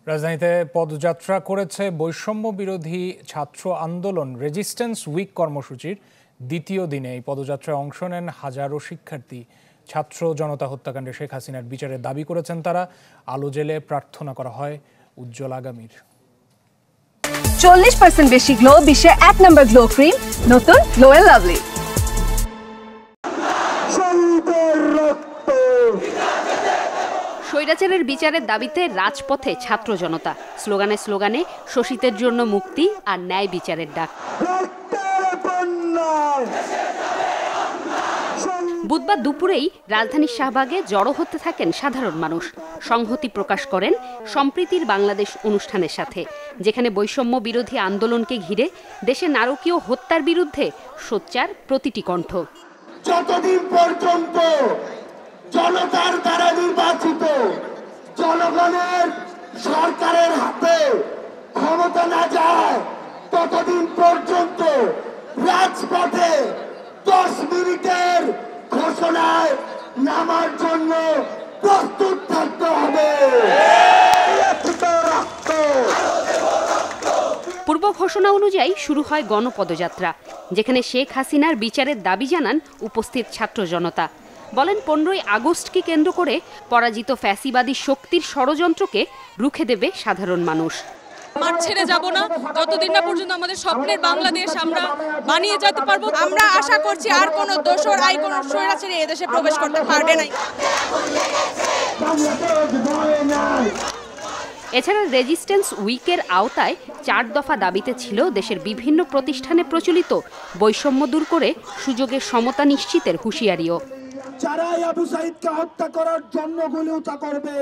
রাজধানীতে পদযাত্রা করেছে বৈষম্য বিরোধী ছাত্র আন্দোলন রেজিস্ট্যান্স উইক কর্মসূচির দ্বিতীয় দিনে এই পদযাত্রায় অংশ নেন হাজারো শিক্ষার্থী। ছাত্র জনতা হত্যাকাণ্ডে শেখ হাসিনার বিচারের দাবি করেছেন তারা। আলো জেলে প্রার্থনা করা হয় উজ্জ্বল আগামীর। 40% বেশি গ্লো, বিশ্বের 1 নম্বর গ্লো ক্রিম, নতুন গ্লো এন্ড লাভলি। স্বৈরাচারের বিচারের দাবিতে রাজপথে ছাত্র জনতা, স্লোগানে স্লোগানে শোষিতের জন্য মুক্তি আর ন্যায় বিচারের ডাক। বুধবার দুপুরেই রাজধানীর শাহবাগে জড়ো হতে থাকেন সাধারণ মানুষ। সংহতি প্রকাশ করেন সম্প্রীতির বাংলাদেশ অনুষ্ঠানের সাথে, যেখানে বৈষম্য বিরোধী আন্দোলনকে ঘিরে দেশে নারকীয় হত্যার বিরুদ্ধে সোচ্চার প্রতিটি কণ্ঠ। যতদিন পর্যন্ত জনতার দ্বারা নির্বাচিত জনগণের সরকারের হাতে ক্ষমতা না যায়, ততদিন পর্যন্ত রাজপথে 10 মিনিটের ঘোষণায় নামার জন্য প্রস্তুত থাকতে হবে। পূর্ব ঘোষণা অনুযায়ী শুরু হয় গণপদযাত্রা, যেখানে শেখ হাসিনার বিচারের দাবি জানান উপস্থিত ছাত্র জনতা। বলেন 15ই আগস্টকে কেন্দ্র করে পরাজিত ফ্যাসিবাদী শক্তির ষড়যন্ত্রকে রুখে দেবে সাধারণ মানুষ। মাঠ ছেড়ে যাব না যতদিন না পর্যন্ত আমাদের স্বপ্নের বাংলাদেশ আমরা বানিয়ে যেতে পারবো। আমরা আশা করছি আর কোনো দোসর আই কোনো স্বৈরাচারী এদেশে প্রবেশ করতে পারবে না। এছাড়া রেজিস্ট্যান্স উইকের আওতায় 4 দফা দাবিতে ছিল দেশের বিভিন্ন প্রতিষ্ঠানে প্রচলিত বৈষম্য দূর করে সুযোগের সমতা নিশ্চিতের হুঁশিয়ারিও। যারাই আবু সাইদকে হত্যা করার জন্য গুলি করবে,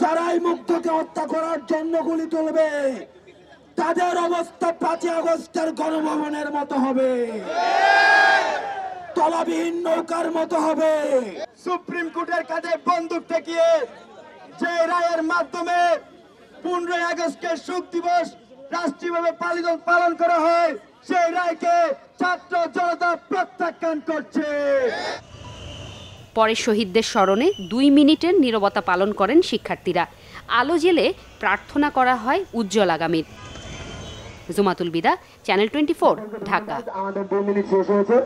যারাই মুগ্ধকে হত্যা করার জন্য গুলি তুলবে, তাদের অবস্থা 5 আগস্টের গণভবনের মতো হবে, তলাবিহীন নৌকার মতো হবে। সুপ্রিম কোর্টের কাছে বন্দুক ঠেকিয়ে যে রায়ের মাধ্যমে 15ই আগস্টের শোক দিবস রাষ্ট্রীয়ভাবে পালন করা হয়, সেই রায়কে ছাত্র জনতা প্রত্যাখ্যান করছে। পরে শহীদদের স্মরণে 2 মিনিটের নীরবতা পালন করেন শিক্ষার্থীরা। আলো জেলে প্রার্থনা করা হয় উজ্জ্বল আগামীর। জুমাতুল বিদা, চ্যানেল 24, ঢাকা। আমাদের 2 মিনিট শেষ হয়েছে।